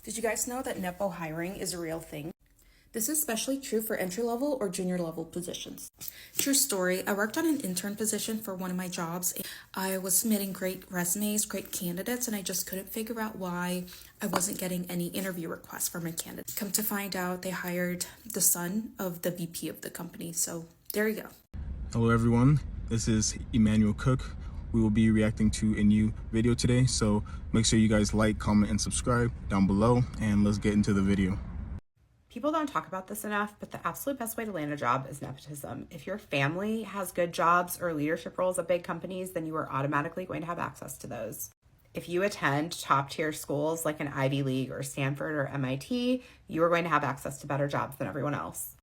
Did you guys know that Nepo hiring is a real thing? This is especially true for entry-level or junior-level positions. True story, I worked on an intern position for one of my jobs. I was submitting great resumes, great candidates, and I just couldn't figure out why I wasn't getting any interview requests for my candidates. Come to find out, they hired the son of the VP of the company, so there you go. Hello everyone, this is Emmanuel Cook. We will be reacting to a new video today, so make sure you guys like, comment, and subscribe down below, and let's get into the video. People don't talk about this enough, but the absolute best way to land a job is nepotism. If your family has good jobs or leadership roles at big companies, then you are automatically going to have access to those. If you attend top tier schools like an Ivy League or Stanford or MIT, you are going to have access to better jobs than everyone else.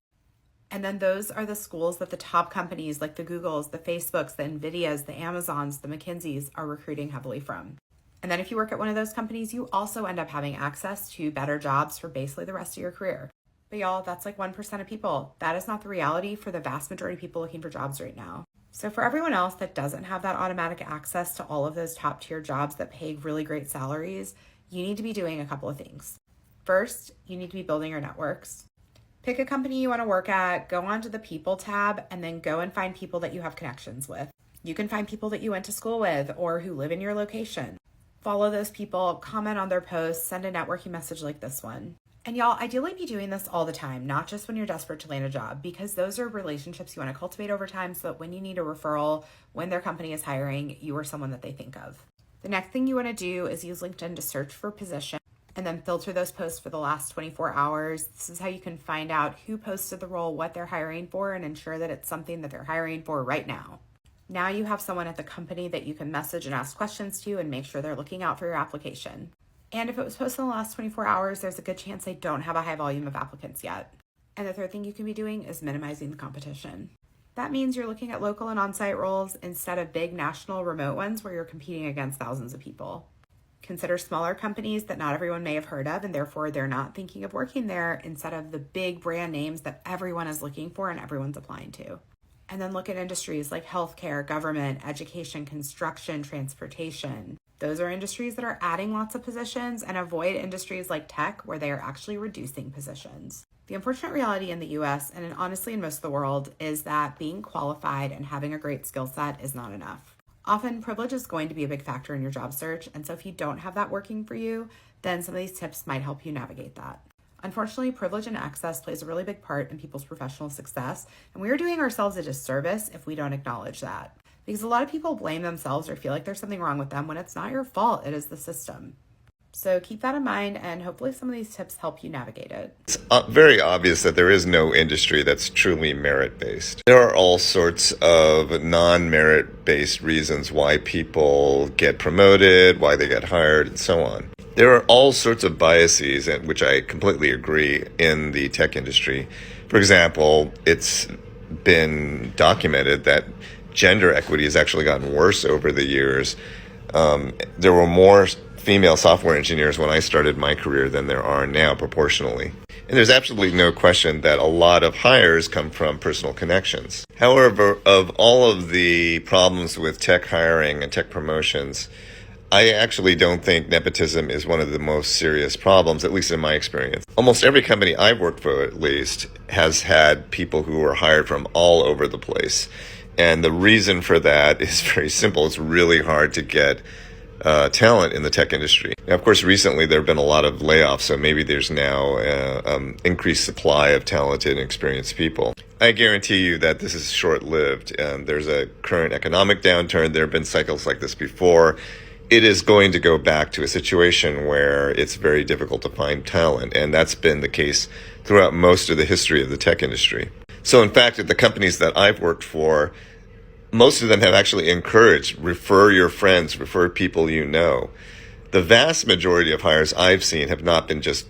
And then those are the schools that the top companies like the Googles, the Facebooks, the Nvidias, the Amazons, the McKinseys are recruiting heavily from. And then if you work at one of those companies, you also end up having access to better jobs for basically the rest of your career. But y'all, that's like 1% of people. That is not the reality for the vast majority of people looking for jobs right now. So for everyone else that doesn't have that automatic access to all of those top tier jobs that pay really great salaries, you need to be doing a couple of things. First, you need to be building your networks. Pick a company you want to work at, go onto the people tab, and then go and find people that you have connections with. You can find people that you went to school with or who live in your location. Follow those people, comment on their posts, send a networking message like this one. And y'all, ideally be doing this all the time, not just when you're desperate to land a job, because those are relationships you want to cultivate over time so that when you need a referral, when their company is hiring, you are someone that they think of. The next thing you want to do is use LinkedIn to search for positions and then filter those posts for the last 24 hours. This is how you can find out who posted the role, what they're hiring for, and ensure that it's something that they're hiring for right now. Now you have someone at the company that you can message and ask questions to and make sure they're looking out for your application. And if it was posted in the last 24 hours, there's a good chance they don't have a high volume of applicants yet. And the third thing you can be doing is minimizing the competition. That means you're looking at local and on-site roles instead of big national remote ones where you're competing against thousands of people. Consider smaller companies that not everyone may have heard of and therefore they're not thinking of working there instead of the big brand names that everyone is looking for and everyone's applying to. And then look at industries like healthcare, government, education, construction, transportation. Those are industries that are adding lots of positions, and avoid industries like tech where they are actually reducing positions. The unfortunate reality in the US and honestly in most of the world is that being qualified and having a great skill set is not enough. Often privilege is going to be a big factor in your job search, and so if you don't have that working for you, then some of these tips might help you navigate that. Unfortunately, privilege and access plays a really big part in people's professional success, and we are doing ourselves a disservice if we don't acknowledge that. Because a lot of people blame themselves or feel like there's something wrong with them when it's not your fault, it is the system. So keep that in mind, and hopefully some of these tips help you navigate it. It's very obvious that there is no industry that's truly merit-based. There are all sorts of non-merit-based reasons why people get promoted, why they get hired, and so on. There are all sorts of biases, which I completely agree, in the tech industry. For example, it's been documented that gender equity has actually gotten worse over the years. There were more female software engineers when I started my career than there are now proportionally. And there's absolutely no question that a lot of hires come from personal connections. However, of all of the problems with tech hiring and tech promotions, I actually don't think nepotism is one of the most serious problems, at least in my experience. Almost every company I've worked for, at least, has had people who were hired from all over the place. And the reason for that is very simple. It's really hard to get talent in the tech industry. Now, of course, recently there have been a lot of layoffs, so maybe there's now increased supply of talented and experienced people. I guarantee you that this is short-lived. There's a current economic downturn. There have been cycles like this before. It is going to go back to a situation where it's very difficult to find talent, and that's been the case throughout most of the history of the tech industry. So in fact, at the companies that I've worked for, most of them have actually encouraged, refer your friends, refer people you know. The vast majority of hires I've seen have not been just,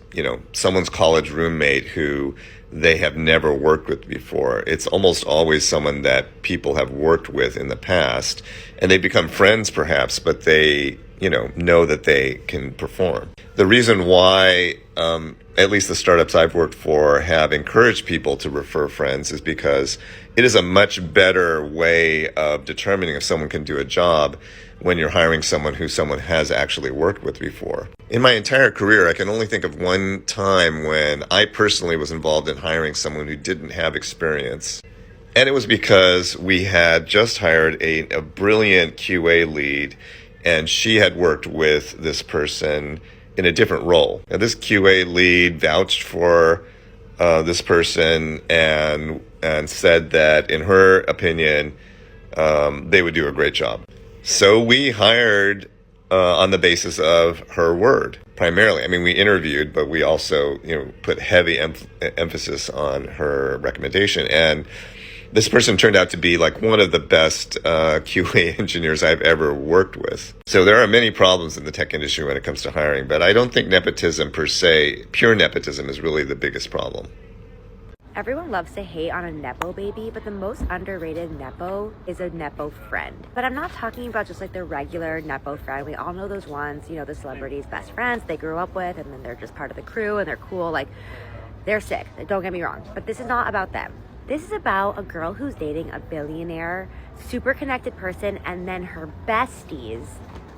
someone's college roommate who they have never worked with before. It's almost always someone that people have worked with in the past, and they become friends perhaps, but they know that they can perform. The reason why, at least the startups I've worked for have encouraged people to refer friends is because it is a much better way of determining if someone can do a job when you're hiring someone who someone has actually worked with before. In my entire career, I can only think of one time when I personally was involved in hiring someone who didn't have experience. And it was because we had just hired a brilliant QA lead, and she had worked with this person in a different role. Now, this QA lead vouched for this person and said that, in her opinion, they would do a great job. So we hired on the basis of her word, primarily. I mean, we interviewed, but we also, put heavy emphasis on her recommendation. And this person turned out to be like one of the best QA engineers I've ever worked with. So there are many problems in the tech industry when it comes to hiring, but I don't think nepotism per se, pure nepotism, is really the biggest problem. Everyone loves to hate on a Nepo baby, but the most underrated Nepo is a Nepo friend. But I'm not talking about just like the regular Nepo friend. We all know those ones, the celebrities' best friends they grew up with, and then they're just part of the crew and they're cool. Like, they're sick, don't get me wrong, but this is not about them. This is about a girl who's dating a billionaire, super connected person, and then her besties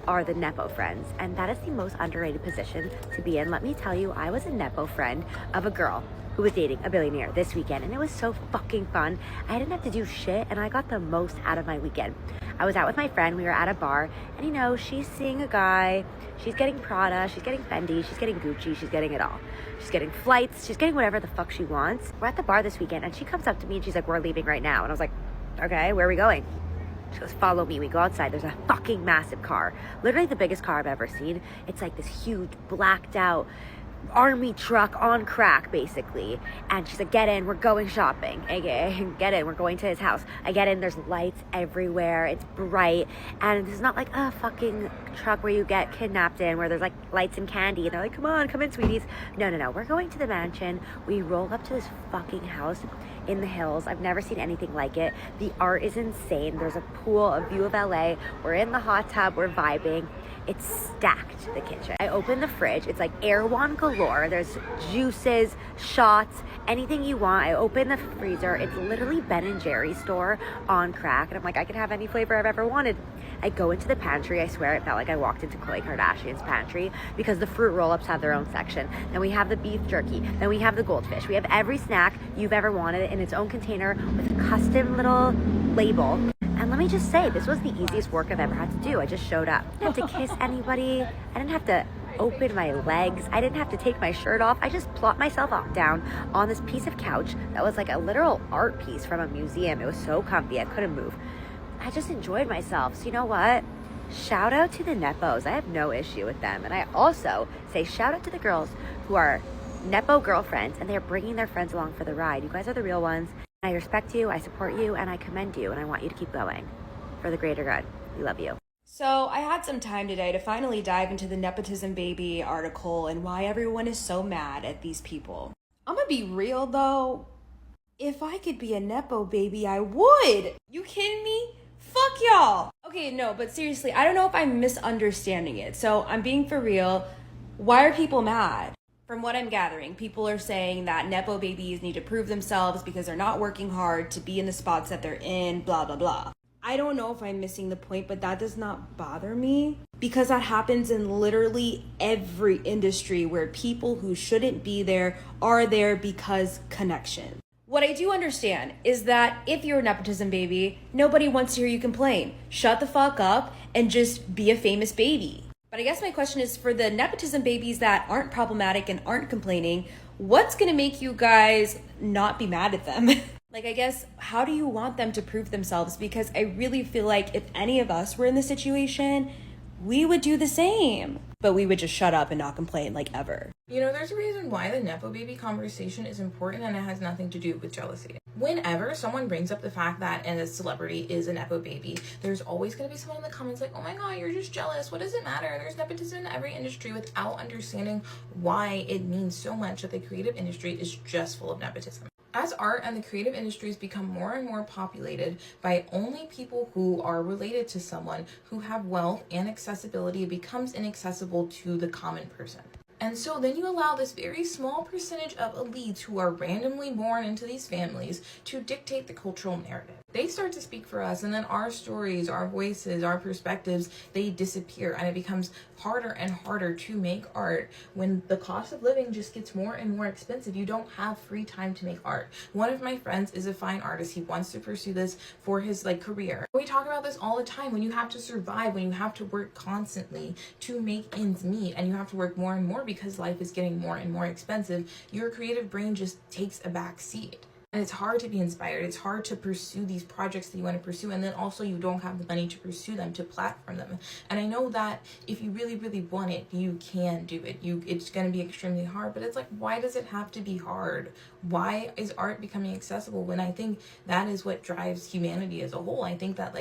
are the Nepo friends. And that is the most underrated position to be in. Let me tell you, I was a Nepo friend of a girl who was dating a billionaire this weekend, and it was so fucking fun. I didn't have to do shit, and I got the most out of my weekend. I was out with my friend, we were at a bar, and she's seeing a guy, she's getting Prada, she's getting Fendi, she's getting Gucci, she's getting it all. She's getting flights, she's getting whatever the fuck she wants. We're at the bar this weekend, and she comes up to me and she's like, we're leaving right now. And I was like, okay, where are we going? She goes, follow me. We go outside. There's a fucking massive car. Literally the biggest car I've ever seen. It's like this huge, blacked out army truck on crack, basically. And she's like, get in, we're going shopping. AKA, get in, we're going to his house. I get in, there's lights everywhere, it's bright, and this is not like a fucking truck where you get kidnapped in, where there's like lights and candy, and they're like, come on, come in, sweeties. No, we're going to the mansion. We roll up to this fucking house in the hills. I've never seen anything like it. The art is insane. There's a pool, a view of LA. We're in the hot tub, we're vibing. It's stacked, the kitchen. I open the fridge. It's like Erewhon galore. There's juices, shots, anything you want. I open the freezer. It's literally Ben & Jerry's store on crack. And I'm like, I can have any flavor I've ever wanted. I go into the pantry. I swear it felt like I walked into Khloe Kardashian's pantry, because the fruit roll-ups have their own section. Then we have the beef jerky. Then we have the goldfish. We have every snack you've ever wanted in its own container with a custom little label. And let me just say, this was the easiest work I've ever had to do. I just showed up. I didn't have to kiss anybody. I didn't have to open my legs. I didn't have to take my shirt off. I just plopped myself down on this piece of couch that was like a literal art piece from a museum. It was so comfy, I couldn't move. I just enjoyed myself. So you know what? Shout out to the Nepos. I have no issue with them. And I also say shout out to the girls who are Nepo girlfriends, and they're bringing their friends along for the ride. You guys are the real ones. I respect you, I support you, and I commend you, and I want you to keep going for the greater good. We love you. So I had some time today to finally dive into the Nepotism Baby article and why everyone is so mad at these people. I'm gonna be real though. If I could be a Nepo baby, I would. You kidding me? Fuck y'all. Okay, no, but seriously, I don't know if I'm misunderstanding it. So I'm being for real. Why are people mad? From what I'm gathering, people are saying that Nepo babies need to prove themselves because they're not working hard to be in the spots that they're in, blah, blah, blah. I don't know if I'm missing the point, but that does not bother me, because that happens in literally every industry where people who shouldn't be there are there because connection. What I do understand is that if you're a nepotism baby, nobody wants to hear you complain. Shut the fuck up and just be a famous baby. But I guess my question is, for the nepotism babies that aren't problematic and aren't complaining, what's gonna make you guys not be mad at them? Like, I guess, how do you want them to prove themselves? Because I really feel like if any of us were in this situation, we would do the same. But we would just shut up and not complain, like, ever. There's a reason why the Nepo baby conversation is important, and it has nothing to do with jealousy. Whenever someone brings up the fact that a celebrity is a Nepo baby, there's always going to be someone in the comments like, oh my god, you're just jealous. What does it matter? There's nepotism in every industry, without understanding why it means so much that the creative industry is just full of nepotism. As art and the creative industries become more and more populated by only people who are related to someone who have wealth and accessibility, it becomes inaccessible to the common person. And so then you allow this very small percentage of elites who are randomly born into these families to dictate the cultural narrative. They start to speak for us, and then our stories, our voices, our perspectives, they disappear, and it becomes harder and harder to make art when the cost of living just gets more and more expensive. You don't have free time to make art. One of my friends is a fine artist. He wants to pursue this for his career. We talk about this all the time. When you have to survive, when you have to work constantly to make ends meet, and you have to work more and more because life is getting more and more expensive, your creative brain just takes a back seat. And it's hard to be inspired. It's hard to pursue these projects that you want to pursue. And then also you don't have the money to pursue them, to platform them. And I know that if you really, really want it, you can do it. It's going to be extremely hard. But it's why does it have to be hard? Why is art becoming accessible when I think that is what drives humanity as a whole? I think that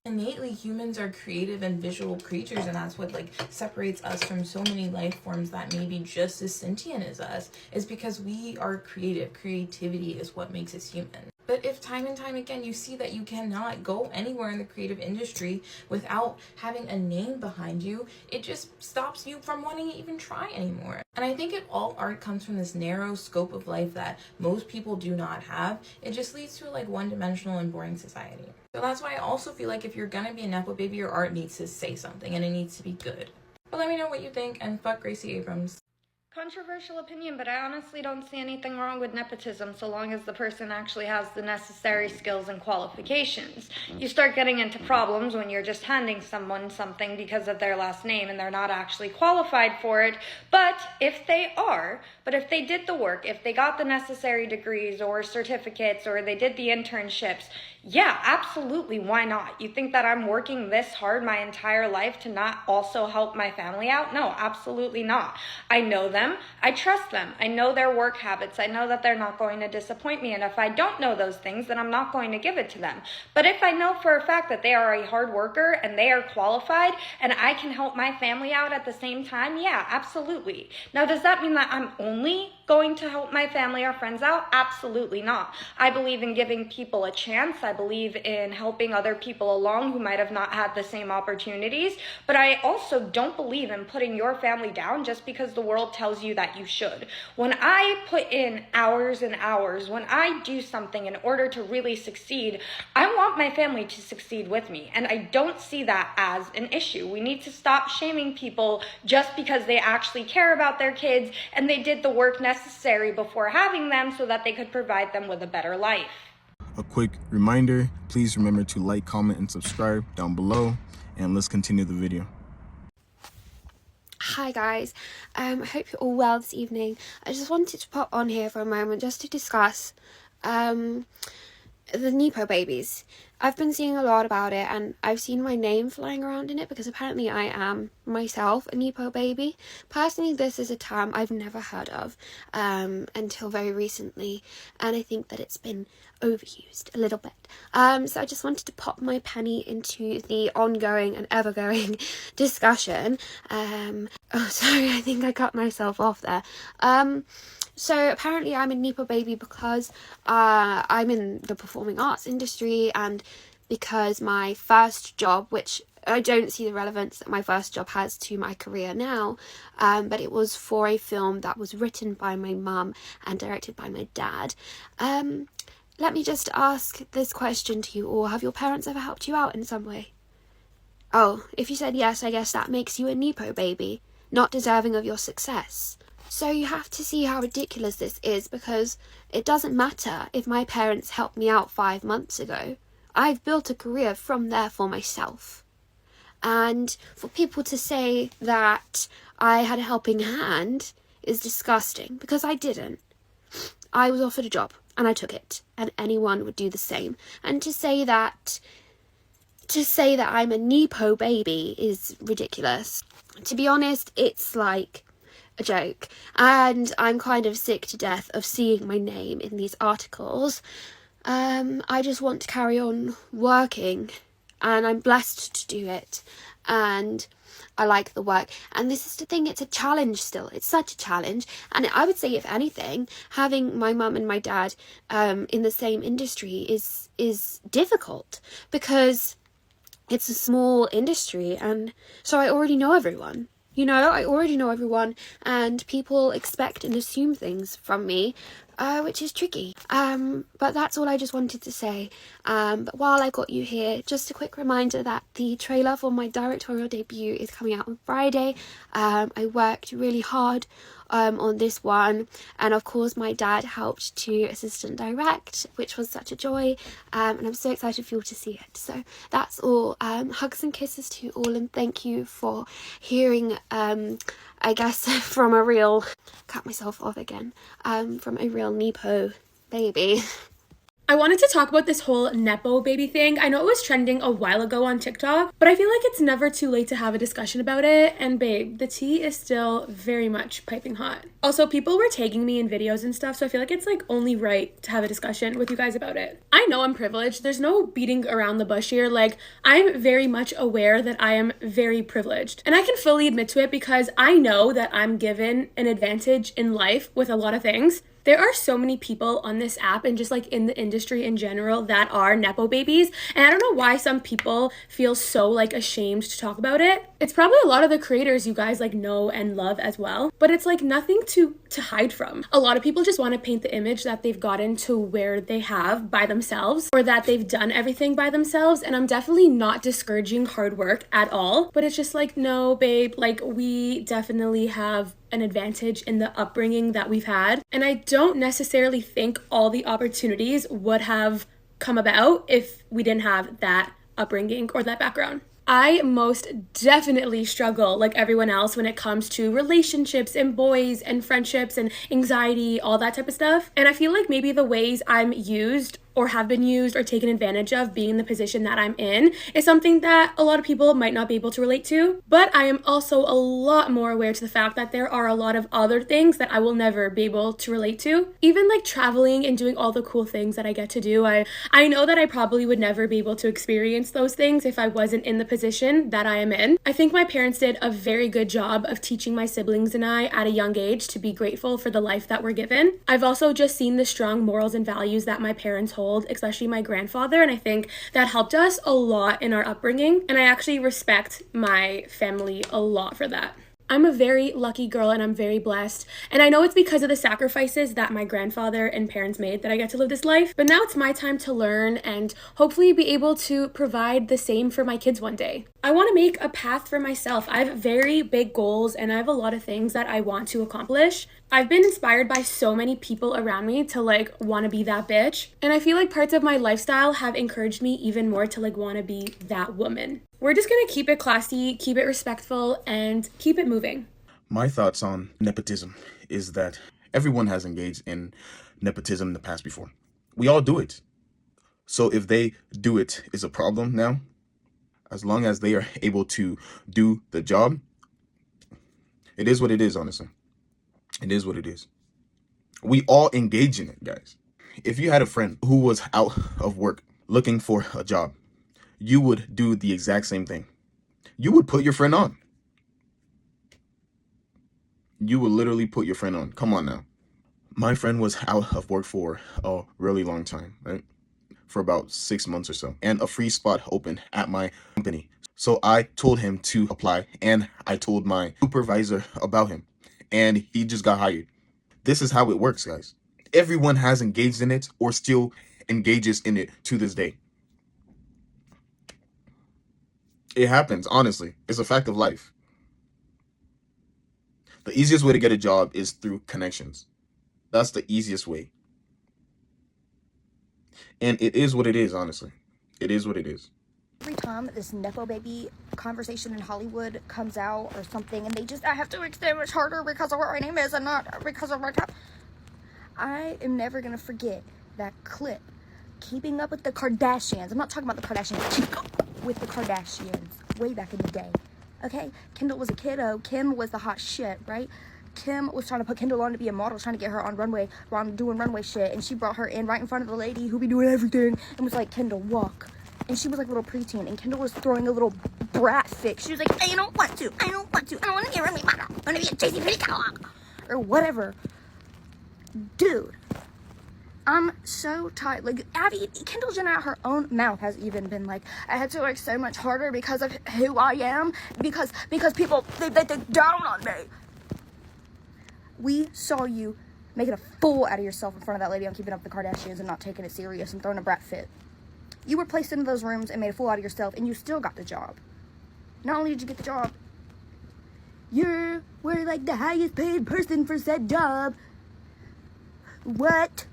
innately humans are creative and visual creatures, and that's what separates us from so many life forms that may be just as sentient as us, is because we are creative. Creativity is what makes us human. But if time and time again you see that you cannot go anywhere in the creative industry without having a name behind you, it just stops you from wanting to even try anymore. And I think if all art comes from this narrow scope of life that most people do not have, it just leads to a one-dimensional and boring society. So that's why I also feel like if you're gonna be a Nepo baby, your art needs to say something and it needs to be good. But let me know what you think, and fuck Gracie Abrams. Controversial opinion, but I honestly don't see anything wrong with nepotism so long as the person actually has the necessary skills and qualifications. You start getting into problems when you're just handing someone something because of their last name and they're not actually qualified for it. But if they did the work, if they got the necessary degrees or certificates or they did the internships, yeah, absolutely, why not? You think that I'm working this hard my entire life to not also help my family out? No, absolutely not. I know them. I trust them. I know their work habits. I know that they're not going to disappoint me. And if I don't know those things, then I'm not going to give it to them. But if I know for a fact that they are a hard worker and they are qualified and I can help my family out at the same time, yeah, absolutely. Now, does that mean that I'm only going to help my family or friends out? Absolutely not. I believe in giving people a chance. I believe in helping other people along who might have not had the same opportunities. But I also don't believe in putting your family down just because the world tells you that you should. When I put in hours and hours, when I do something in order to really succeed, I want my family to succeed with me. And I don't see that as an issue. We need to stop shaming people just because they actually care about their kids and they did the work necessary before having them so that they could provide them with a better life. A quick reminder, please remember to like, comment, and subscribe down below, and let's continue the video. Hi guys, I hope you're all well this evening. I just wanted to pop on here for a moment just to discuss the Nepo babies. I've been seeing a lot about it and I've seen my name flying around in it because apparently I am myself a Nepo baby. Personally, this is a term I've never heard of until very recently, and I think that it's been overused a little bit. So I just wanted to pop my penny into the ongoing and ever-going discussion. Sorry, I think I cut myself off there. So apparently I'm a Nepo baby because I'm in the performing arts industry, and because my first job, which I don't see the relevance that my first job has to my career now, but it was for a film that was written by my mum and directed by my dad. Let me just ask this question to you all. Have your parents ever helped you out in some way? Oh, if you said yes, I guess that makes you a Nepo baby, not deserving of your success. So you have to see how ridiculous this is, because it doesn't matter if my parents helped me out 5 months ago. I've built a career from there for myself. And for people to say that I had a helping hand is disgusting, because I didn't. I was offered a job and I took it, and anyone would do the same. And to say that I'm a Nepo baby is ridiculous. To be honest, it's like a joke, and I'm kind of sick to death of seeing my name in these articles. I just want to carry on working, and I'm blessed to do it, and I like the work. And this is the thing, it's a challenge still. It's such a challenge. And I would say, if anything, having my mum and my dad in the same industry is difficult, because it's a small industry, and so I already know everyone. I already know everyone, and people expect and assume things from me, which is tricky. But that's all I just wanted to say. But while I got you here, just a quick reminder that the trailer for my directorial debut is coming out on Friday. I worked really hard on this one, and of course my dad helped to assistant direct, which was such a joy, and I'm so excited for you all to see it. So that's all. Hugs and kisses to you all, and thank you for hearing I guess from a real, cut myself off again, from a real Nepo baby. I wanted to talk about this whole Nepo baby thing. I know it was trending a while ago on TikTok, but I feel like it's never too late to have a discussion about it. And babe, the tea is still very much piping hot. Also, people were tagging me in videos and stuff, so I feel like it's like only right to have a discussion with you guys about it. I know I'm privileged. There's no beating around the bush here. Like, I'm very much aware that I am very privileged. And I can fully admit to it because I know that I'm given an advantage in life with a lot of things. There are so many people on this app and just like in the industry in general that are Nepo babies. And I don't know why some people feel so like ashamed to talk about it. It's probably a lot of the creators you guys like know and love as well, but it's like nothing to hide from. A lot of people just want to paint the image that they've gotten to where they have by themselves, or that they've done everything by themselves. And I'm definitely not discouraging hard work at all, but it's just like, no, babe, like we definitely have an advantage in the upbringing that we've had. And I don't necessarily think all the opportunities would have come about if we didn't have that upbringing or that background. I most definitely struggle like everyone else when it comes to relationships and boys and friendships and anxiety, all that type of stuff. And I feel like maybe the ways I'm used or have been used or taken advantage of being in the position that I'm in is something that a lot of people might not be able to relate to. But I am also a lot more aware to the fact that there are a lot of other things that I will never be able to relate to. Even like traveling and doing all the cool things that I get to do. I know that I probably would never be able to experience those things if I wasn't in the position that I am in. I think my parents did a very good job of teaching my siblings and I at a young age to be grateful for the life that we're given. I've also just seen the strong morals and values that my parents hold, especially my grandfather, and I think that helped us a lot in our upbringing, and I actually respect my family a lot for that. I'm a very lucky girl and I'm very blessed, and I know it's because of the sacrifices that my grandfather and parents made that I get to live this life, but now it's my time to learn and hopefully be able to provide the same for my kids one day. I want to make a path for myself. I have very big goals and I have a lot of things that I want to accomplish. I've been inspired by so many people around me to like want to be that bitch, and I feel like parts of my lifestyle have encouraged me even more to like want to be that woman. We're just gonna keep it classy, keep it respectful, and keep it moving. My thoughts on nepotism is that everyone has engaged in nepotism in the past before. We all do it. So if they do it is a problem now, as long as they are able to do the job, it is what it is, honestly. It is what it is. We all engage in it, guys. If you had a friend who was out of work looking for a job, you would do the exact same thing. You would put your friend on. You would literally put your friend on. Come on now. My friend was out of work for a really long time, right? For about 6 months or so. And a free spot opened at my company. So I told him to apply, and I told my supervisor about him, and he just got hired. This is how it works, guys. Everyone has engaged in it or still engages in it to this day. It happens, honestly. It's a fact of life. The easiest way to get a job is through connections. That's the easiest way. And it is what it is, honestly. It is what it is. Every time this Nepo baby conversation in Hollywood comes out or something, and I have to extinguish harder because of what my name is and not because of my top. I am never going to forget that clip. Keeping Up with the Kardashians. I'm not talking about the Kardashians. Keep Up with the Kardashians. Way back in the day. Okay? Kendall was a kiddo. Kim was the hot shit, right? Kim was trying to put Kendall on to be a model, trying to get her on doing runway shit, and she brought her in right in front of the lady who be doing everything and was like, Kendall, walk. And she was like a little preteen, and Kendall was throwing a little brat fix. She was like, I don't want to. I don't want to be a runway model. I want to be a JCPenney catalog. Or whatever. Dude. I'm so tired. Like, Kendall Jenner out her own mouth has even been like, I had to work so much harder because of who I am. Because people, they down on me. We saw you making a fool out of yourself in front of that lady on Keeping Up with the Kardashians and not taking it serious and throwing a brat fit. You were placed into those rooms and made a fool out of yourself, and you still got the job. Not only did you get the job, you were like the highest paid person for said job. What?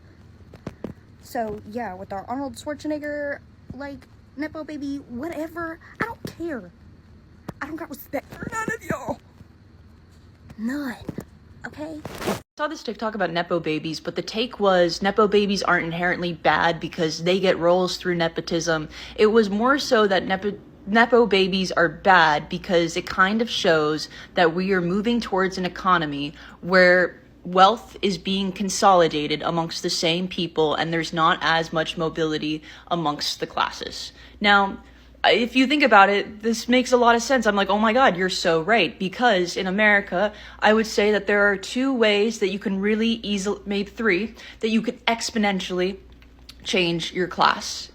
So, yeah, with our Arnold Schwarzenegger, like, Nepo baby, whatever, I don't care. I don't got respect for none of y'all. None. Okay? I saw this TikTok about Nepo babies, but the take was Nepo babies aren't inherently bad because they get roles through nepotism. It was more so that Nepo babies are bad because it kind of shows that we are moving towards an economy where wealth is being consolidated amongst the same people and there's not as much mobility amongst the classes. Now, if you think about it, this makes a lot of sense. I'm like, oh my God, you're so right. Because in America, I would say that there are two ways that you can really easily, maybe three, that you can exponentially change your class.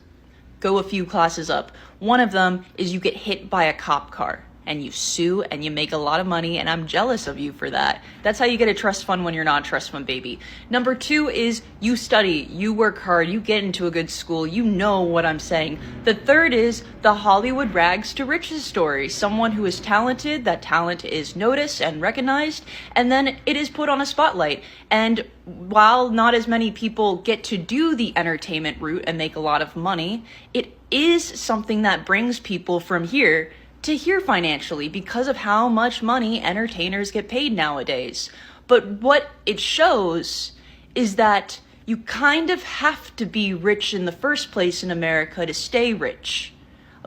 Go a few classes up. One of them is you get hit by a cop car and you sue and you make a lot of money, and I'm jealous of you for that. That's how you get a trust fund when you're not a trust fund baby. Number two is you study, you work hard, you get into a good school, you know what I'm saying. The third is the Hollywood rags to riches story. Someone who is talented, that talent is noticed and recognized, and then it is put on a spotlight. And while not as many people get to do the entertainment route and make a lot of money, it is something that brings people from here to here financially because of how much money entertainers get paid nowadays. But what it shows is that you kind of have to be rich in the first place in America to stay rich.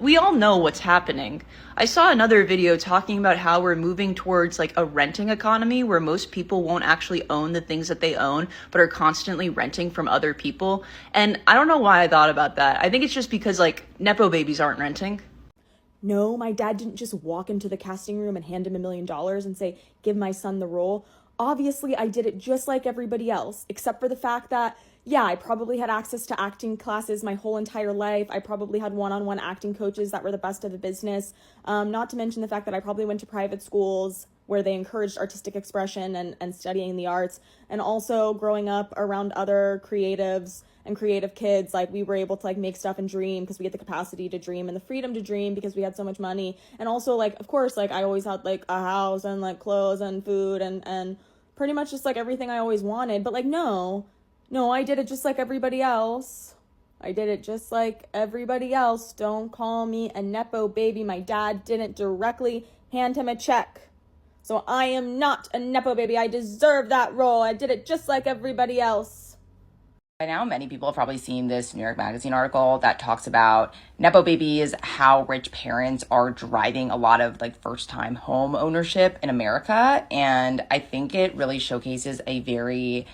We all know what's happening. I saw another video talking about how we're moving towards like a renting economy where most people won't actually own the things that they own, but are constantly renting from other people. And I don't know why I thought about that. I think it's just because like Nepo babies aren't renting. No, my dad didn't just walk into the casting room and hand him $1 million and say, give my son the role. Obviously, I did it just like everybody else, except for the fact that, yeah, I probably had access to acting classes my whole entire life. I probably had one-on-one acting coaches that were the best of the business. Not to mention the fact that I probably went to private schools where they encouraged artistic expression and studying the arts. And also growing up around other creatives and creative kids, like we were able to like make stuff and dream because we had the capacity to dream and the freedom to dream because we had so much money. And also like, of course, like I always had like a house and like clothes and food and pretty much just like everything I always wanted. But like, no, I did it just like everybody else. I did it just like everybody else. Don't call me a Nepo baby. My dad didn't directly hand him a check. So I am not a Nepo baby. I deserve that role. I did it just like everybody else. By now, many people have probably seen this New York Magazine article that talks about Nepo babies, how rich parents are driving a lot of like first-time home ownership in America. And I think it really showcases a very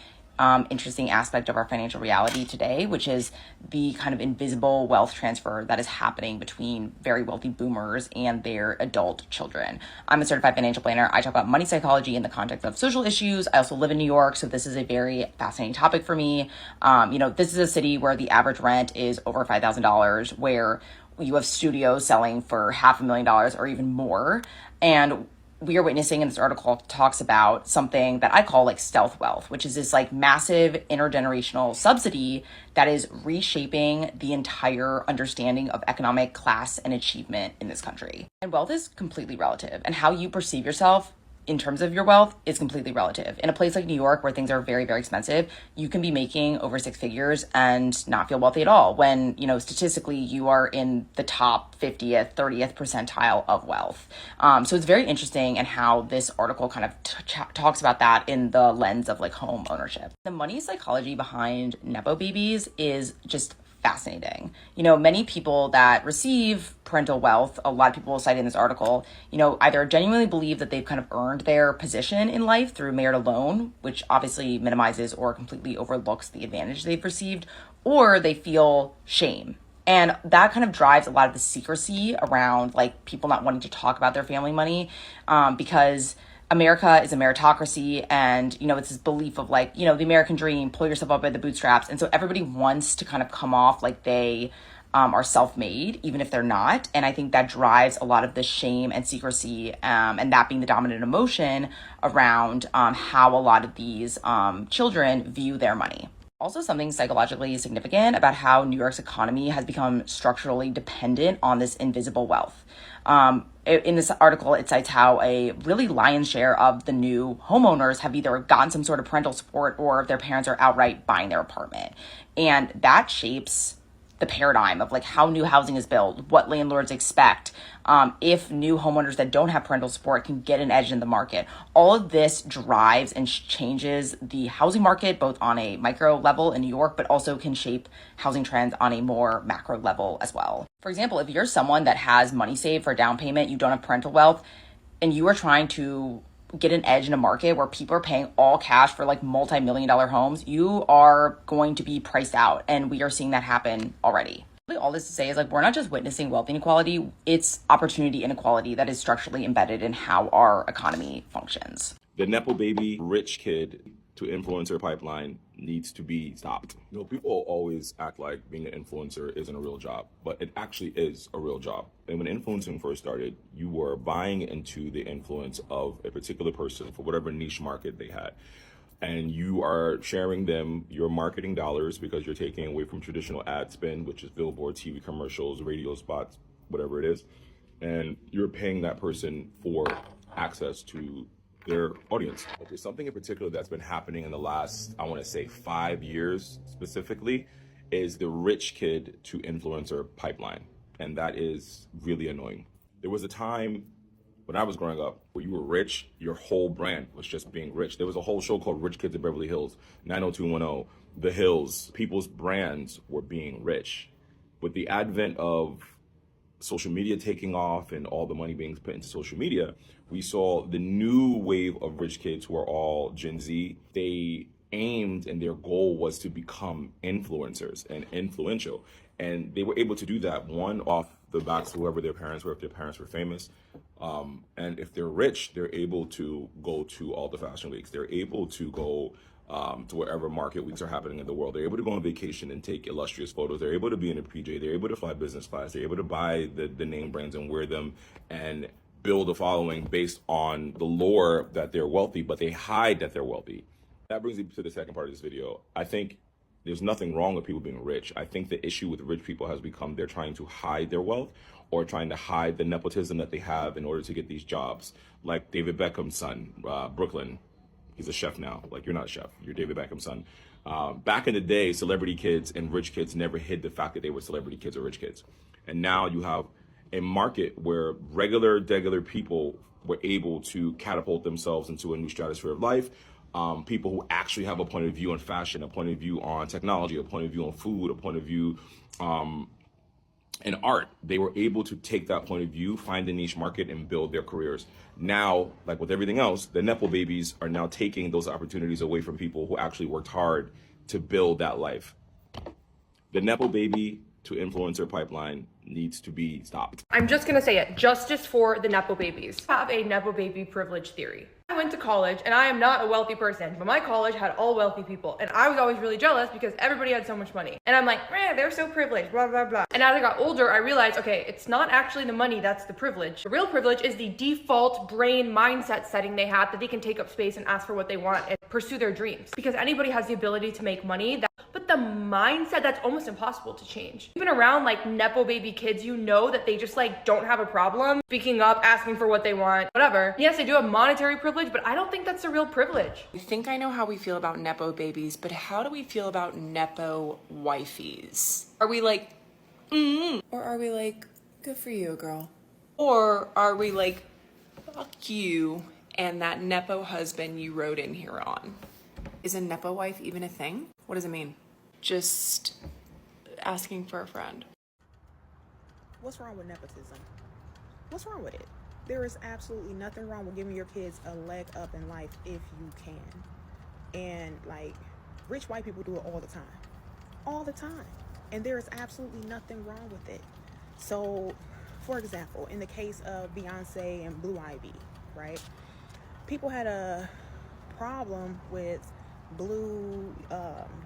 interesting aspect of our financial reality today, which is the kind of invisible wealth transfer that is happening between very wealthy boomers and their adult children. I'm a certified financial planner. I talk about money psychology in the context of social issues. I also live in New York, so this is a very fascinating topic for me. This is a city where the average rent is over $5,000, where you have studios selling for $500,000 or even more. And we are witnessing, and this article talks about something that I call like stealth wealth, which is this like massive intergenerational subsidy that is reshaping the entire understanding of economic class and achievement in this country. And wealth is completely relative, and how you perceive yourself in terms of your wealth is completely relative. In a place like New York, where things are very, very expensive, you can be making over 6 figures and not feel wealthy at all when, statistically you are in the top 50th, 30th percentile of wealth. So it's very interesting and how this article kind of talks about that in the lens of like home ownership. The money psychology behind Nepo babies is just fascinating. Many people that receive parental wealth, a lot of people cited in this article, either genuinely believe that they've kind of earned their position in life through merit alone, which obviously minimizes or completely overlooks the advantage they've received, or they feel shame And that kind of drives a lot of the secrecy around like people not wanting to talk about their family money, because America is a meritocracy, and it's this belief of like, the American dream, pull yourself up by the bootstraps. And so everybody wants to kind of come off like they are self-made, even if they're not. And I think that drives a lot of the shame and secrecy, and that being the dominant emotion around how a lot of these children view their money. Also, something psychologically significant about how New York's economy has become structurally dependent on this invisible wealth. In this article, it cites how a really lion's share of the new homeowners have either gotten some sort of parental support or their parents are outright buying their apartment. And that shapes the paradigm of like how new housing is built, what landlords expect, if new homeowners that don't have parental support can get an edge in the market. All of this drives and changes the housing market, both on a micro level in New York, but also can shape housing trends on a more macro level as well. For example, if you're someone that has money saved for a down payment, you don't have parental wealth, and you are trying to get an edge in a market where people are paying all cash for like multi-million-dollar homes, you are going to be priced out. And we are seeing that happen already. Really, all this to say is like, we're not just witnessing wealth inequality, it's opportunity inequality that is structurally embedded in how our economy functions. The Nepo baby rich kid to influencer pipeline needs to be stopped. People always act like being an influencer isn't a real job, but it actually is a real job. And when influencing first started, you were buying into the influence of a particular person for whatever niche market they had. And you are sharing them your marketing dollars because you're taking away from traditional ad spend, which is billboard, TV commercials, radio spots, whatever it is. And you're paying that person for access to their audience. But there's something in particular that's been happening in the last, I want to say 5 years specifically, is the rich kid to influencer pipeline. And that is really annoying. There was a time when I was growing up where you were rich, your whole brand was just being rich. There was a whole show called Rich Kids of Beverly Hills, 90210, The Hills. People's brands were being rich. With the advent of social media taking off and all the money being put into social media, we saw the new wave of rich kids who are all Gen Z. They aimed and their goal was to become influencers and influential. And they were able to do that, one, off the backs of whoever their parents were, if their parents were famous. And if they're rich, they're able to go to all the fashion weeks. They're able to go to wherever market weeks are happening in the world. They're able to go on vacation and take illustrious photos. They're able to be in a PJ. They're able to fly business class. They're able to buy the name brands and wear them and build a following based on the lore that they're wealthy, but they hide that they're wealthy. That brings me to the second part of this video. I think there's nothing wrong with people being rich. I think the issue with rich people has become they're trying to hide their wealth or trying to hide the nepotism that they have in order to get these jobs. Like David Beckham's son, Brooklyn. He's a chef now. Like, you're not a chef. You're David Beckham's son. Back in the day, celebrity kids and rich kids never hid the fact that they were celebrity kids or rich kids. And now you have a market where regular people were able to catapult themselves into a new stratosphere of life. People who actually have a point of view on fashion, a point of view on technology, a point of view on food, a point of view in art. They were able to take that point of view, find a niche market, and build their careers. Now, like with everything else, the Nepo babies are now taking those opportunities away from people who actually worked hard to build that life. The Nepo baby to influencer pipeline needs to be stopped. I'm just gonna say it, justice for the Nepo babies. I have a Nepo baby privilege theory. I went to college and I am not a wealthy person, but my college had all wealthy people. And I was always really jealous because everybody had so much money. And I'm like, man, they're so privileged, blah, blah, blah. And as I got older, I realized, okay, it's not actually the money that's the privilege. The real privilege is the default brain mindset setting they have that they can take up space and ask for what they want and pursue their dreams. Because anybody has the ability to make money, but the mindset, that's almost impossible to change. Even around like Nepo baby kids, you know that they just like don't have a problem speaking up, asking for what they want, whatever. Yes, they do have monetary privilege, but I don't think that's a real privilege. I think I know how we feel about Nepo babies, but how do we feel about Nepo wifeys? Are we like, or are we like, good for you, girl? Or are we like, fuck you and that Nepo husband you wrote in here on? Is a Nepo wife even a thing? What does it mean? Just asking for a friend. What's wrong with nepotism? What's wrong with it? There is absolutely nothing wrong with giving your kids a leg up in life if you can. And like, rich white people do it all the time. All the time. And there is absolutely nothing wrong with it. So, for example, in the case of Beyonce and Blue Ivy, right? People had a problem with Blue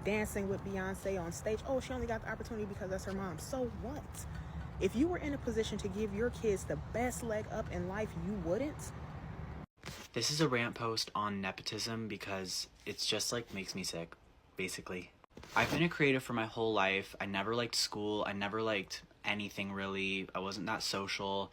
dancing with Beyonce on stage. Oh, she only got the opportunity because that's her mom. So what? If you were in a position to give your kids the best leg up in life, you wouldn't? This is a rant post on nepotism because it's just like makes me sick, basically. I've been a creative for my whole life. I never liked school. I never liked anything really. I wasn't that social.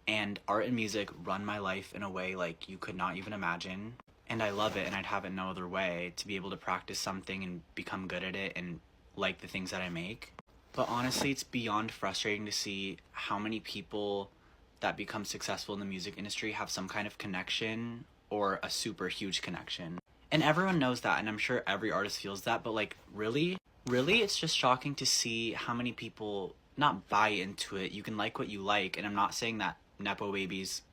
And art and music run my life in a way like you could not even imagine. And I love it, and I'd have it no other way to be able to practice something and become good at it and like the things that I make. But honestly, it's beyond frustrating to see how many people that become successful in the music industry have some kind of connection or a super huge connection. And everyone knows that, and I'm sure every artist feels that, but like, really, it's just shocking to see how many people not buy into it. You can like what you like, and I'm not saying that Nepo babies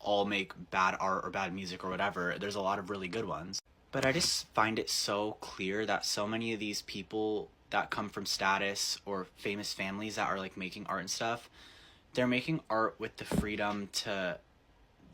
all make bad art or bad music or whatever. There's a lot of really good ones. But I just find it so clear that so many of these people that come from status or famous families that are like making art and stuff, they're making art with the freedom to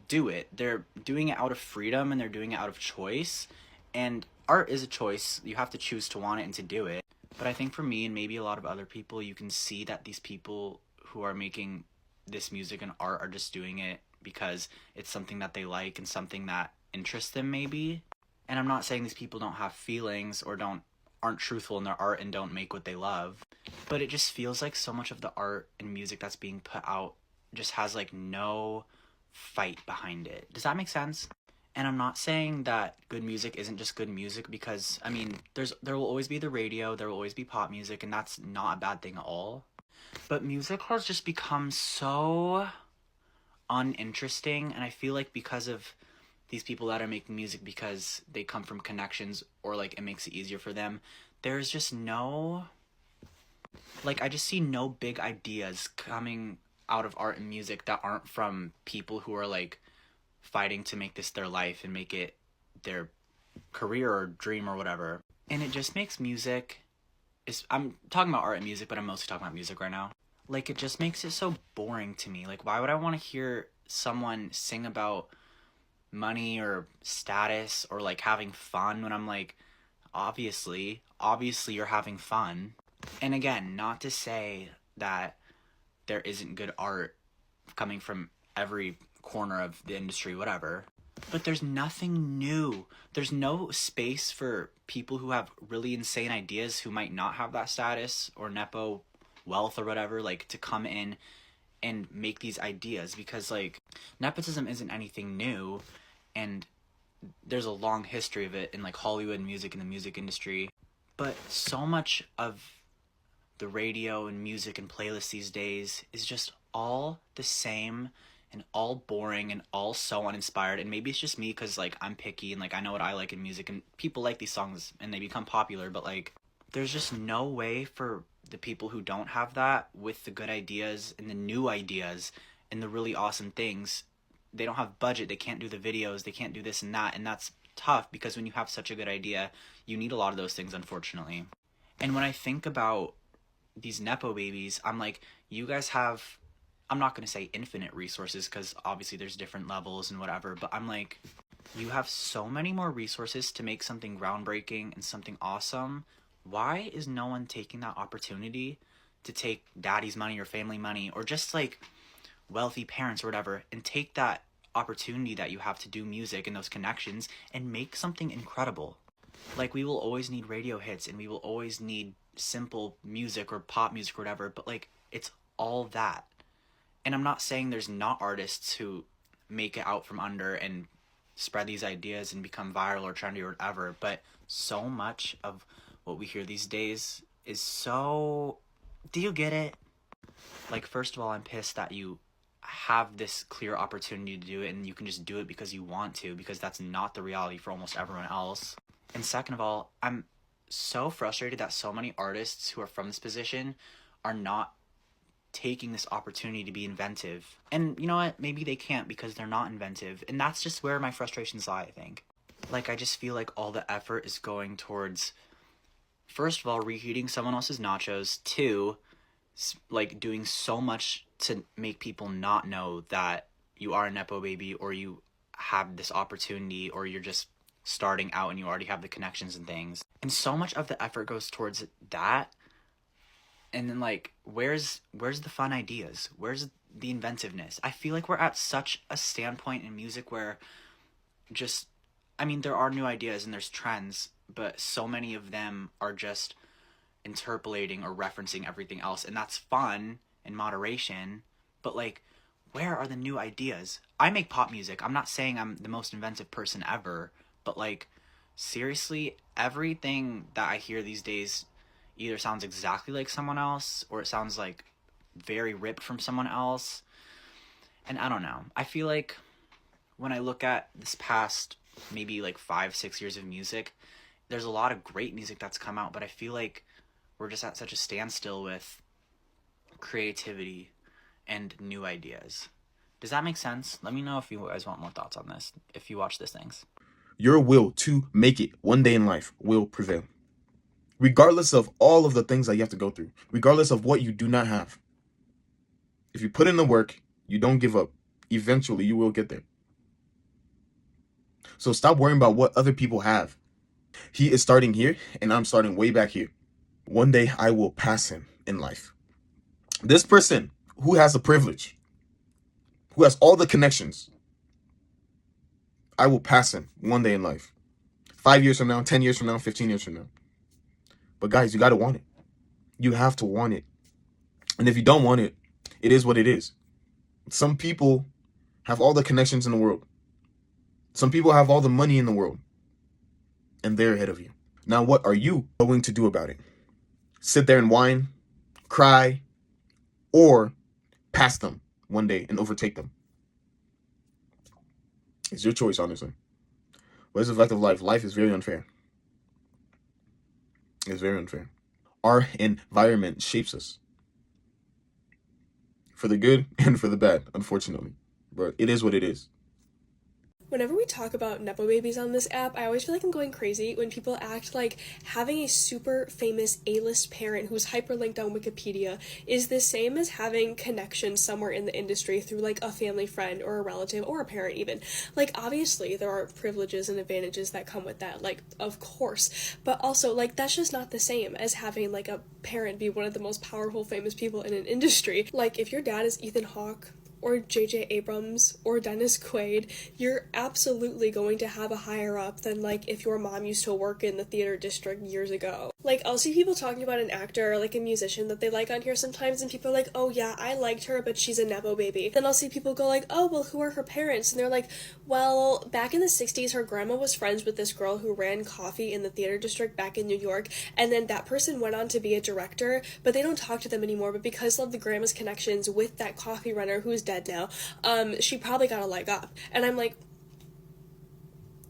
do it. They're doing it out of freedom and they're doing it out of choice. And art is a choice. You have to choose to want it and to do it. But I think for me and maybe a lot of other people, you can see that these people who are making this music and art are just doing it because it's something that they like and something that interests them maybe. And I'm not saying these people don't have feelings or aren't truthful in their art and don't make what they love. But it just feels like so much of the art and music that's being put out just has like no fight behind it. Does that make sense? And I'm not saying that good music isn't just good music because, I mean, there will always be the radio, there will always be pop music, and that's not a bad thing at all. But music has just become so uninteresting, and I feel like because of these people that are making music because they come from connections or like it makes it easier for them, there's just no, like, I just see no big ideas coming out of art and music that aren't from people who are like fighting to make this their life and make it their career or dream or whatever. And it just makes music, I'm talking about art and music, but I'm mostly talking about music right now. Like, it just makes it so boring to me. Like, why would I want to hear someone sing about money or status or like having fun when I'm like, obviously you're having fun. And again, not to say that there isn't good art coming from every corner of the industry, whatever, but there's nothing new. There's no space for people who have really insane ideas who might not have that status or Nepo wealth or whatever, like, to come in and make these ideas, because like nepotism isn't anything new, and there's a long history of it in like Hollywood music and the music industry. But so much of the radio and music and playlists these days is just all the same and all boring and all so uninspired. And maybe it's just me because like I'm picky and like I know what I like in music and people like these songs and they become popular, but like there's just no way for the people who don't have that with the good ideas and the new ideas and the really awesome things. They don't have budget, they can't do the videos, they can't do this and that, and that's tough because when you have such a good idea, you need a lot of those things, unfortunately. And when I think about these Nepo babies, I'm like, you guys have, I'm not going to say infinite resources because obviously there's different levels and whatever, but I'm like, you have so many more resources to make something groundbreaking and something awesome. Why is no one taking that opportunity to take daddy's money or family money or just like wealthy parents or whatever and take that opportunity that you have to do music and those connections and make something incredible? Like, we will always need radio hits and we will always need simple music or pop music or whatever, but like, it's all that. And I'm not saying there's not artists who make it out from under and spread these ideas and become viral or trendy or whatever, but so much of what we hear these days is so, do you get it? Like, first of all, I'm pissed that you have this clear opportunity to do it and you can just do it because you want to, because that's not the reality for almost everyone else. And second of all, I'm so frustrated that so many artists who are from this position are not taking this opportunity to be inventive. And you know what? Maybe they can't because they're not inventive. And that's just where my frustrations lie, I think. Like, I just feel like all the effort is going towards First of all, reheating someone else's nachos. Two, like doing so much to make people not know that you are a Nepo baby, or you have this opportunity, or you're just starting out and you already have the connections and things. And so much of the effort goes towards that. And then like, where's the fun ideas? Where's the inventiveness? I feel like we're at such a standpoint in music where just, I mean, there are new ideas and there's trends, but so many of them are just interpolating or referencing everything else, and that's fun in moderation, but like, where are the new ideas? I make pop music. I'm not saying I'm the most inventive person ever, but like, seriously, everything that I hear these days either sounds exactly like someone else, or it sounds like very ripped from someone else. And I don't know, I feel like when I look at this past maybe like 5-6 years of music, there's a lot of great music that's come out, but I feel like we're just at such a standstill with creativity and new ideas. Does that make sense? Let me know if you guys want more thoughts on this, if you watch these things. Your will to make it one day in life will prevail. Regardless of all of the things that you have to go through, regardless of what you do not have. If you put in the work, you don't give up, eventually you will get there. So stop worrying about what other people have. He is starting here, and I'm starting way back here. One day I will pass him in life. This person who has the privilege, who has all the connections, I will pass him one day in life. 5 years from now, 10 years from now, 15 years from now. But guys, you got to want it. You have to want it. And if you don't want it, it is what it is. Some people have all the connections in the world. Some people have all the money in the world. And they're ahead of you. Now, what are you going to do about it? Sit there and whine, cry, or pass them one day and overtake them? It's your choice, honestly. What is the fact of life? Life is very unfair. It's very unfair. Our environment shapes us. For the good and for the bad, unfortunately. But it is what it is. Whenever we talk about Nepo babies on this app, I always feel like I'm going crazy when people act like having a super famous A-list parent who's hyperlinked on Wikipedia is the same as having connections somewhere in the industry through like a family friend or a relative or a parent even. Like, obviously there are privileges and advantages that come with that, like, of course, but also like that's just not the same as having like a parent be one of the most powerful famous people in an industry. Like, if your dad is Ethan Hawke or J.J. Abrams or Dennis Quaid, you're absolutely going to have a higher up than like if your mom used to work in the theater district years ago. Like, I'll see people talking about an actor or like a musician that they like on here sometimes, and people are like, oh yeah, I liked her, but she's a Nepo baby. Then I'll see people go like, oh, well, who are her parents? And they're like, well, back in the 60s, her grandma was friends with this girl who ran coffee in the theater district back in New York, and then that person went on to be a director, but they don't talk to them anymore, but because of the grandma's connections with that coffee runner who's dead now, she probably got a leg up. And I'm like,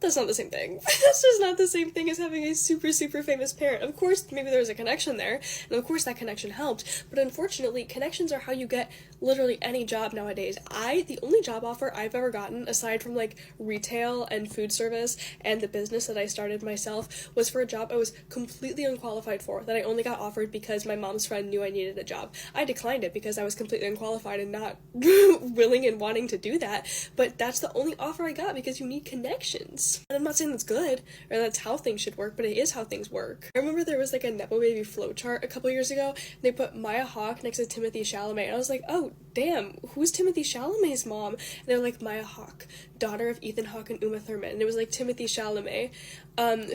that's not the same thing. That's just not the same thing as having a super, super famous parent. Of course, maybe there was a connection there, and of course that connection helped, but unfortunately, connections are how you get literally any job nowadays. The only job offer I've ever gotten, aside from like retail and food service and the business that I started myself, was for a job I was completely unqualified for, that I only got offered because my mom's friend knew I needed a job. I declined it because I was completely unqualified and not willing and wanting to do that, but that's the only offer I got because you need connections. And I'm not saying that's good or that's how things should work, but it is how things work. I remember there was like a Nepo baby flowchart a couple years ago, and they put Maya Hawke next to Timothy Chalamet, and I was like, oh damn, who's Timothy Chalamet's mom? And they were like, Maya Hawke, daughter of Ethan Hawke and Uma Thurman. And it was like Timothy Chalamet,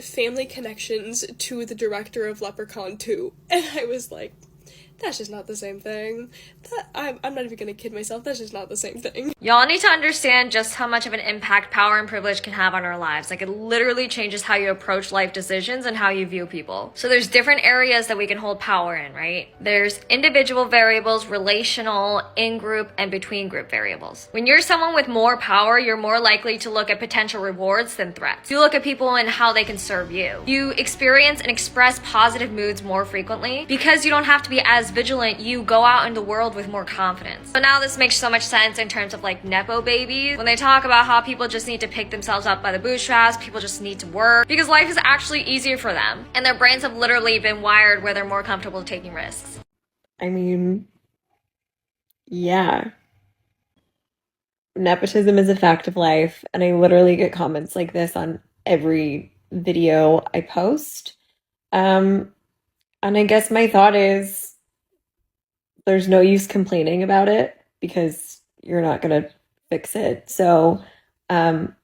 family connections to the director of Leprechaun 2. And I was like, that's just not the same thing. I'm not even gonna kid myself, that's just not the same thing. Y'all need to understand just how much of an impact power and privilege can have on our lives. Like, it literally changes how you approach life decisions and how you view people. So there's different areas that we can hold power in, right? There's individual variables, relational, in-group, and between-group variables. When you're someone with more power, you're more likely to look at potential rewards than threats. You look at people and how they can serve you. You experience and express positive moods more frequently because you don't have to be as less vigilant, you go out in the world with more confidence. So now this makes so much sense in terms of like Nepo babies. When they talk about how people just need to pick themselves up by the bootstraps, people just need to work because life is actually easier for them. And their brains have literally been wired where they're more comfortable taking risks. I mean, yeah. Nepotism is a fact of life, and I literally get comments like this on every video I post. And I guess my thought is there's no use complaining about it because you're not going to fix it. So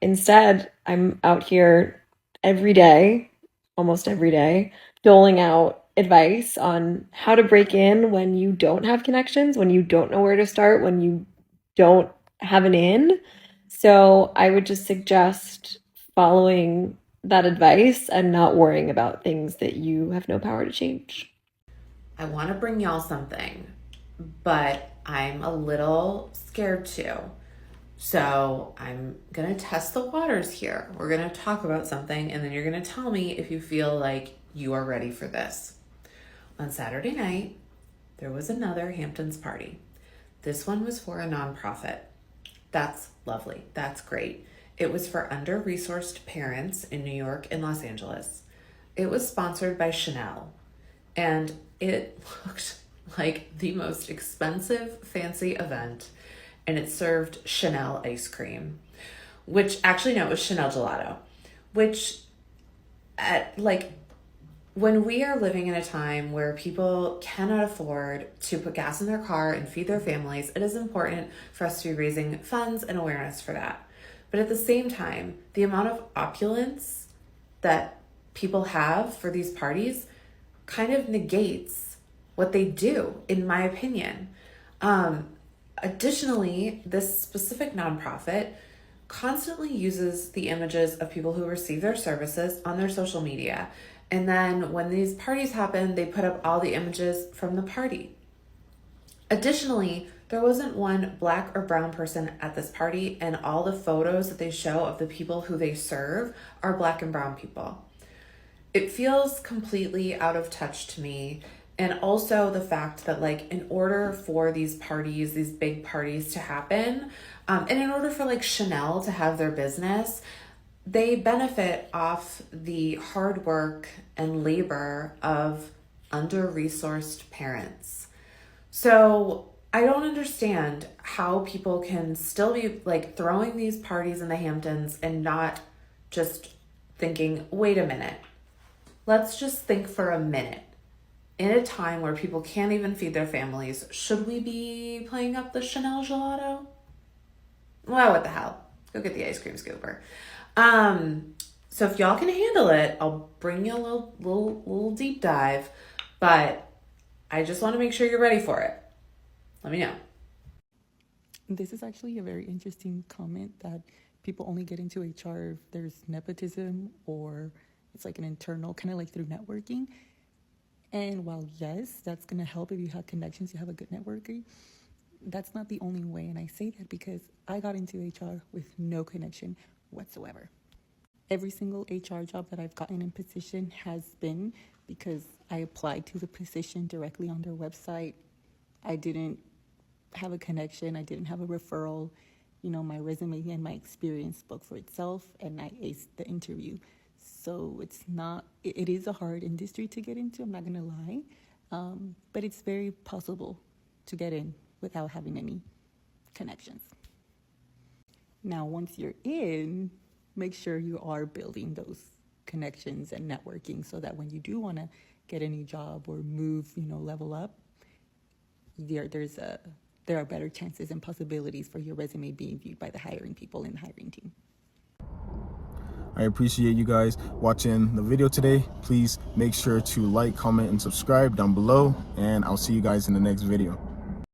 instead, I'm out here every day, almost every day, doling out advice on how to break in when you don't have connections, when you don't know where to start, when you don't have an in. So I would just suggest following that advice and not worrying about things that you have no power to change. I want to bring y'all something, but I'm a little scared too. So I'm going to test the waters here. We're going to talk about something, and then you're going to tell me if you feel like you are ready for this. On Saturday night, there was another Hamptons party. This one was for a nonprofit. That's lovely. That's great. It was for under-resourced parents in New York and Los Angeles. It was sponsored by Chanel, and it looked like the most expensive, fancy event, and it served Chanel ice cream, which actually, no, it was Chanel gelato, which when we are living in a time where people cannot afford to put gas in their car and feed their families, it is important for us to be raising funds and awareness for that. But at the same time, the amount of opulence that people have for these parties kind of negates what they do, in my opinion. Additionally, this specific nonprofit constantly uses the images of people who receive their services on their social media. And then when these parties happen, they put up all the images from the party. Additionally, there wasn't one Black or brown person at this party, and all the photos that they show of the people who they serve are Black and brown people. It feels completely out of touch to me. And also the fact that in order for these parties, these big parties to happen, and in order for Chanel to have their business, they benefit off the hard work and labor of under-resourced parents. So I don't understand how people can still be throwing these parties in the Hamptons and not just thinking, wait a minute, let's just think for a minute. In a time where people can't even feed their families, should we be playing up the Chanel gelato? Well, what the hell? Go get the ice cream scooper. So if y'all can handle it, I'll bring you a little deep dive, but I just want to make sure you're ready for it. Let me know. This is actually a very interesting comment that people only get into HR if there's nepotism or it's an internal, kind of through networking. And while yes, that's going to help if you have connections, you have a good networker, that's not the only way. And I say that because I got into HR with no connection whatsoever. Every single HR job that I've gotten in position has been because I applied to the position directly on their website. I didn't have a connection. I didn't have a referral. My resume and my experience spoke for itself, and I aced the interview. So it is a hard industry to get into, I'm not going to lie, but it's very possible to get in without having any connections. Now, once you're in, make sure you are building those connections and networking so that when you do want to get a new job or move, level up, there are better chances and possibilities for your resume being viewed by the hiring people in the hiring team. I appreciate you guys watching the video today. Please make sure to like, comment, and subscribe down below, and I'll see you guys in the next video.